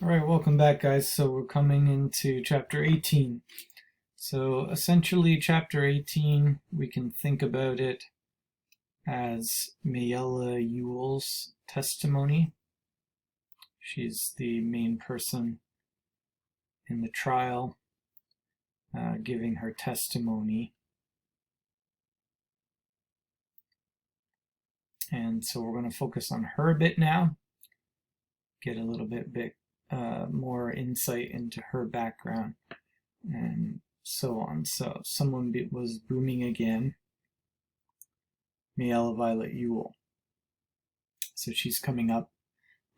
All right, welcome back, guys. So we're coming into chapter 18. So essentially, chapter 18, we can think about it as Mayella Ewell's testimony. She's the main person in the trial, giving her testimony. And so we're going to focus on her a bit now, get a little bit more insight into her background and so on. So someone was booming again. Mayella Violet Ewell. So she's coming up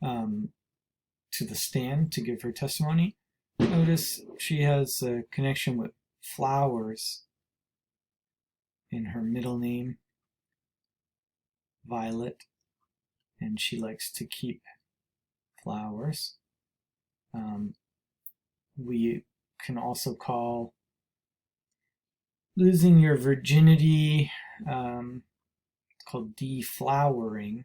to the stand to give her testimony. Notice she has a connection with flowers in her middle name, Violet, and she likes to keep flowers. We can also call losing your virginity called deflowering,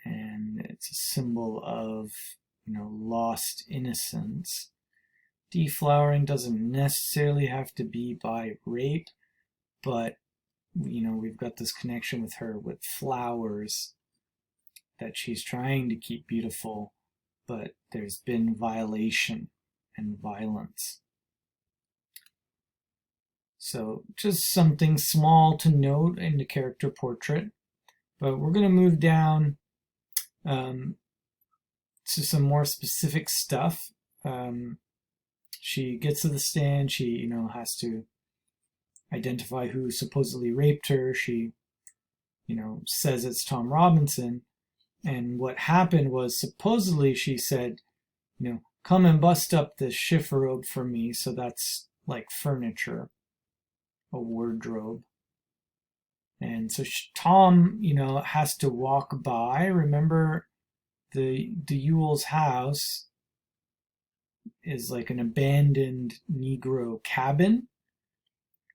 and it's a symbol of lost innocence. Deflowering doesn't necessarily have to be by rape, but we've got this connection with her with flowers that she's trying to keep beautiful, but there's been violation and violence. So just something small to note in the character portrait. But we're going to move down to some more specific stuff. She gets to the stand. She, has to identify who supposedly raped her. She, says it's Tom Robinson. And what happened was supposedly she said, come and bust up this chifforobe for me. So that's like furniture, a wardrobe. And so Tom, has to walk by. Remember, the Ewell's house is like an abandoned Negro cabin,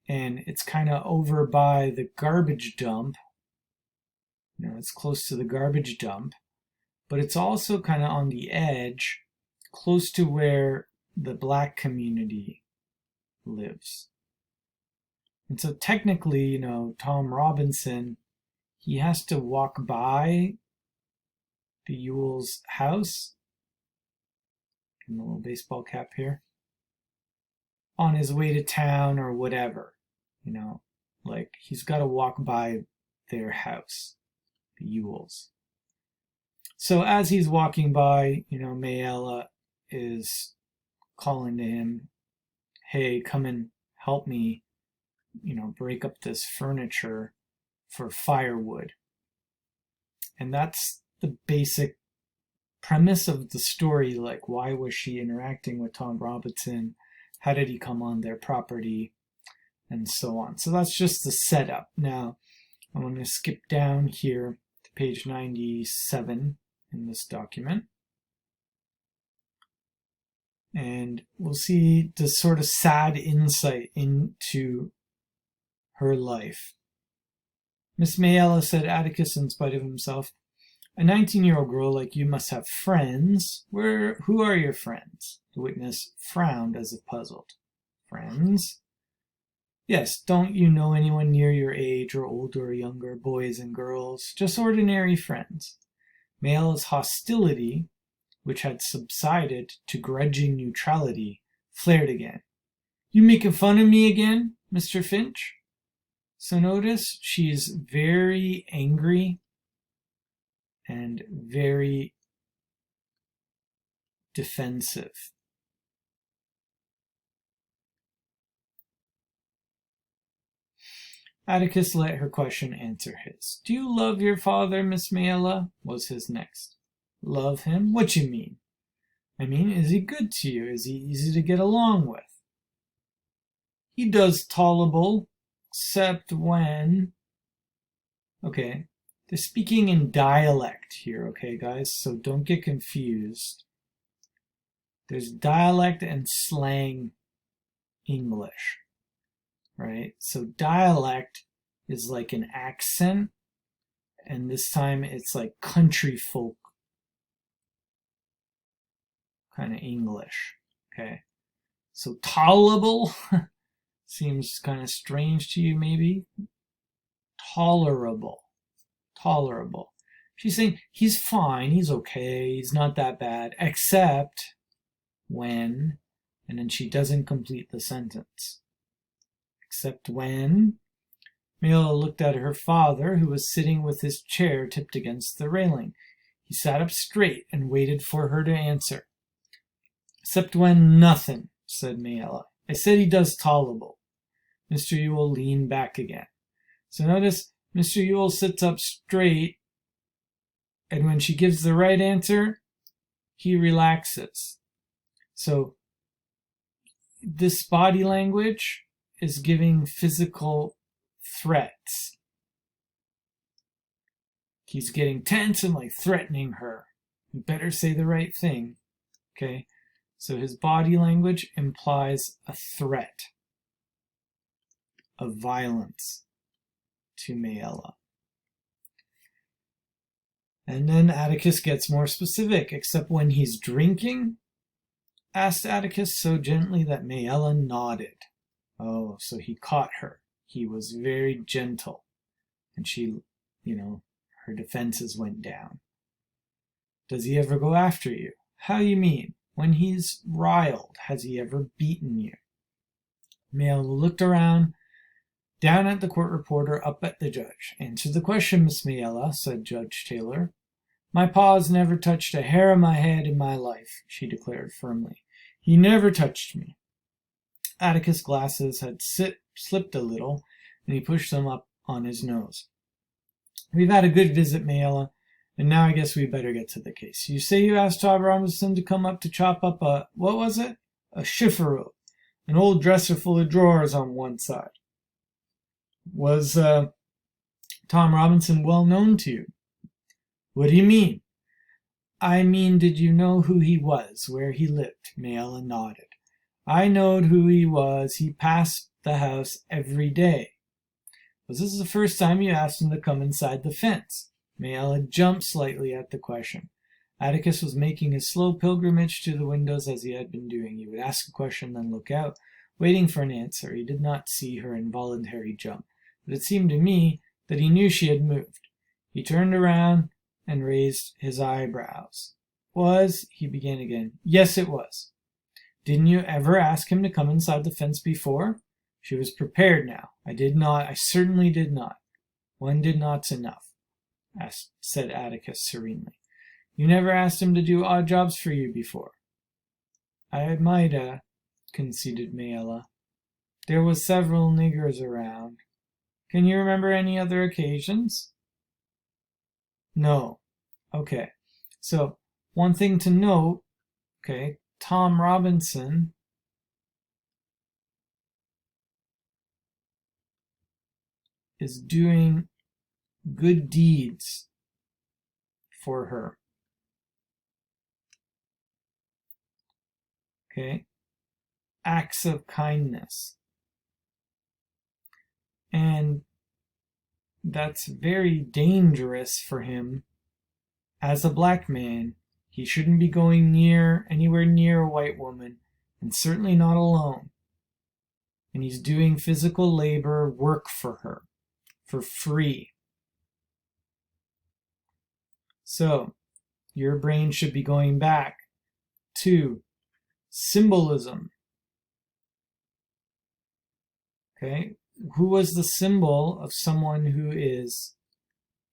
and it's kind of over by the garbage dump. It's close to the garbage dump, but it's also kind of on the edge, close to where the black community lives. And so technically, Tom Robinson, he has to walk by the Ewell's house, and a little baseball cap here, on his way to town or whatever, like he's got to walk by their house, the Ewells. So as he's walking by, Mayella is calling to him, hey, come and help me, break up this furniture for firewood. And that's the basic premise of the story. Like, why was she interacting with Tom Robinson? How did he come on their property? And so on. So that's just the setup. Now, I'm going to skip down here to page 97 in this document. And we'll see the sort of sad insight into her life. Miss Mayella, said Atticus in spite of himself, a 19-year-old girl like you must have friends. Who are your friends? The witness frowned as if puzzled. Friends? Yes, don't you know anyone near your age or older or younger, boys and girls? Just ordinary friends. Mayella's hostility, which had subsided to grudging neutrality, flared again. You making fun of me again, Mr. Finch? So notice she's very angry and very defensive. Atticus let her question answer his. Do you love your father, Miss Mayella? Was his next. Love him? What you mean? I mean, is he good to you? Is he easy to get along with? He does tolerable, except when... Okay, they're speaking in dialect here, okay, guys? So don't get confused. There's dialect and slang English, right? So dialect is like an accent, and this time it's like country folk kind of English. Okay, so tolerable seems kind of strange to you, maybe. Tolerable. Tolerable. She's saying he's fine, he's okay, he's not that bad, except when, and then she doesn't complete the sentence. Except when Mayella looked at her father, who was sitting with his chair tipped against the railing. He sat up straight and waited for her to answer. Except when nothing, said Mayella. I said he does tolerable. Mr. Ewell leaned back again. So notice Mr. Ewell sits up straight, and when she gives the right answer, he relaxes. So this body language is giving physical threats. He's getting tense and like threatening her. You better say the right thing. Okay? So his body language implies a threat of violence to Mayella. And then Atticus gets more specific, except when he's drinking, asked Atticus so gently that Mayella nodded. Oh, so he caught her. He was very gentle. And she, her defenses went down. Does he ever go after you? How you mean? When he's riled, has he ever beaten you? Mayella looked around, down at the court reporter, up at the judge. Answer the question, Miss Mayella, said Judge Taylor. My pa's never touched a hair of my head in my life, she declared firmly. He never touched me. Atticus' glasses had slipped a little, and he pushed them up on his nose. We've had a good visit, Mayella, and now I guess we better get to the case. You say you asked Tom Robinson to come up to chop up what was it? A chifferobe, an old dresser full of drawers on one side. Was Tom Robinson well known to you? What do you mean? I mean, did you know who he was, where he lived? Mayella nodded. I knowed who he was. He passed the house every day. Was this the first time you asked him to come inside the fence? Mayella jumped slightly at the question. Atticus was making his slow pilgrimage to the windows as he had been doing. He would ask a question, then look out, waiting for an answer. He did not see her involuntary jump, but it seemed to me that he knew she had moved. He turned around and raised his eyebrows. He began again. Yes, it was. Didn't you ever ask him to come inside the fence before? She was prepared now. I did not. I certainly did not. One did not's enough, said Atticus serenely. You never asked him to do odd jobs for you before. I might conceded Mayella. There was several niggers around. Can you remember any other occasions? No. Okay. So, one thing to note, Tom Robinson is doing good deeds for her. Acts of kindness. And that's very dangerous for him as a black man. He shouldn't be going anywhere near a white woman, and certainly not alone. And he's doing physical labor work for her, for free. So, your brain should be going back to symbolism. Who was the symbol of someone who is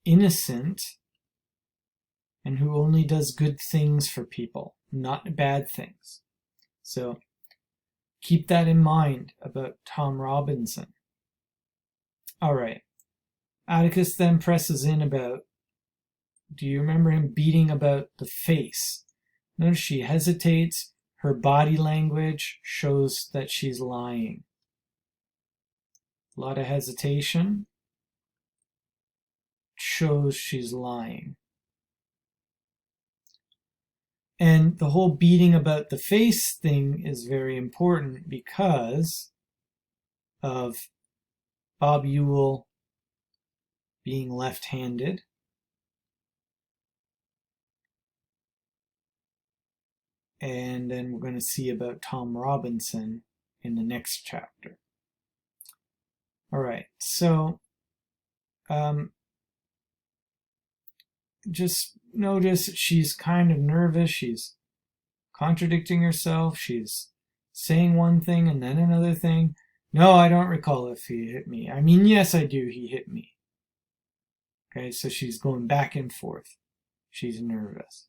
innocent and who only does good things for people, not bad things? So keep that in mind about Tom Robinson. All right. Atticus then presses in about, do you remember him beating about the face? Notice she hesitates. Her body language shows that she's lying. A lot of hesitation shows she's lying. And the whole beating about the face thing is very important because of Bob Ewell being left-handed. and then we're going to see about Tom Robinson in the next chapter. All right, so just notice she's kind of nervous. She's contradicting herself. She's saying one thing and then another thing. No, I don't recall if he hit me. I mean, yes, I do. He hit me. Okay, so she's going back and forth. She's nervous.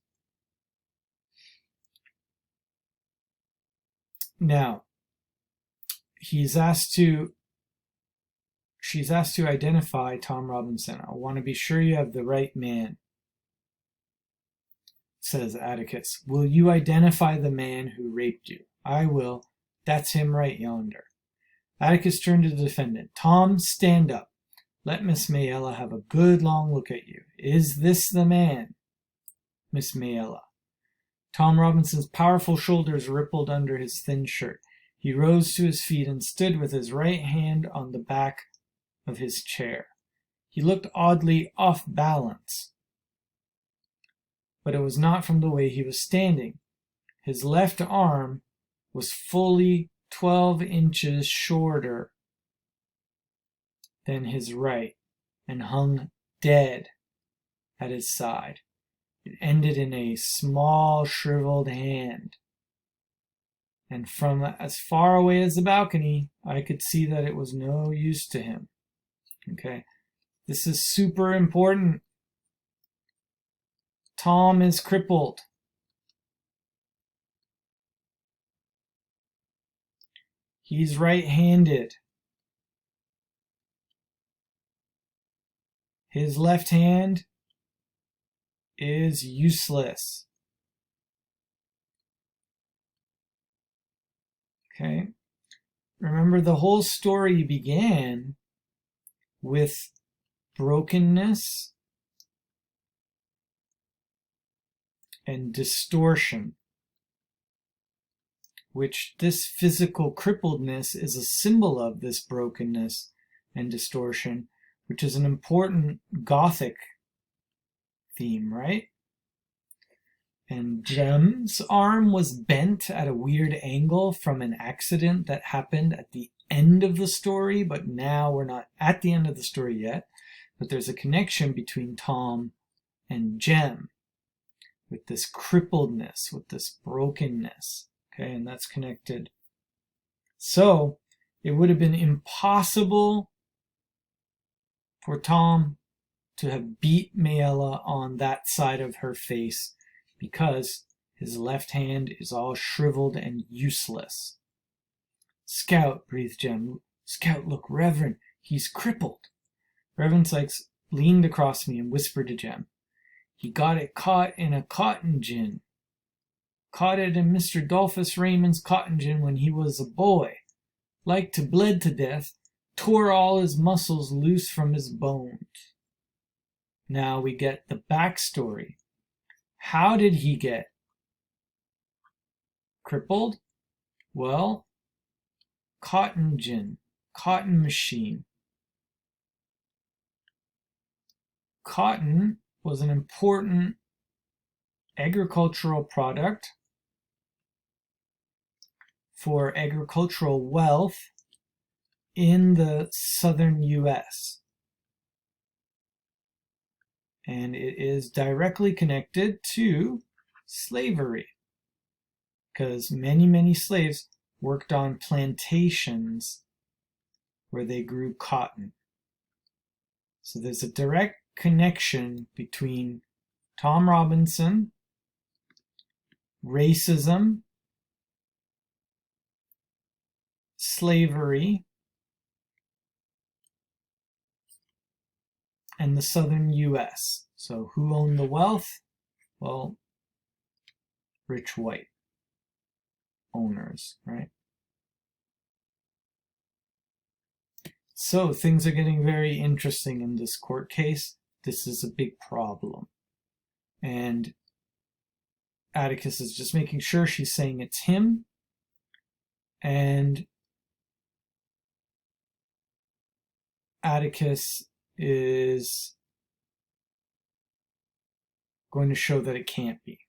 Now, she's asked to identify Tom Robinson. I want to be sure you have the right man, says Atticus. Will you identify the man who raped you? I will. That's him right yonder. Atticus turned to the defendant. Tom, stand up. Let Miss Mayella have a good long look at you. Is this the man? Miss Mayella. Tom Robinson's powerful shoulders rippled under his thin shirt. He rose to his feet and stood with his right hand on the back of his chair. He looked oddly off balance, but it was not from the way he was standing. His left arm was fully 12 inches shorter than his right and hung dead at his side. It ended in a small, shriveled hand. And from as far away as the balcony, I could see that it was no use to him. Okay, this is super important. Tom is crippled. He's right-handed. His left hand is useless. Okay. Remember, the whole story began with brokenness and distortion, which this physical crippledness is a symbol of, this brokenness and distortion, which is an important Gothic theme, right? And Jem's arm was bent at a weird angle from an accident that happened at the end of the story, but now we're not at the end of the story yet. But there's a connection between Tom and Jem with this crippledness, with this brokenness. Okay, and that's connected. So it would have been impossible for Tom to have beat Mayella on that side of her face because his left hand is all shriveled and useless. Scout, breathed Jem. Scout, look, Reverend, he's crippled. Reverend Sykes leaned across me and whispered to Jem. He got it caught in a cotton gin. Caught it in Mr. Dolphus Raymond's cotton gin when he was a boy. Like to bled to death, tore all his muscles loose from his bones. Now we get the backstory. How did he get crippled? Well, cotton gin, cotton machine. Cotton was an important agricultural product for agricultural wealth in the southern U.S. And it is directly connected to slavery because many slaves worked on plantations where they grew cotton. So there's a direct connection between Tom Robinson, racism, slavery, and the southern U.S. So who owned the wealth? Well, rich white owners, right? So things are getting very interesting in this court case. This is a big problem. And Atticus is just making sure she's saying it's him. And Atticus is going to show that it can't be.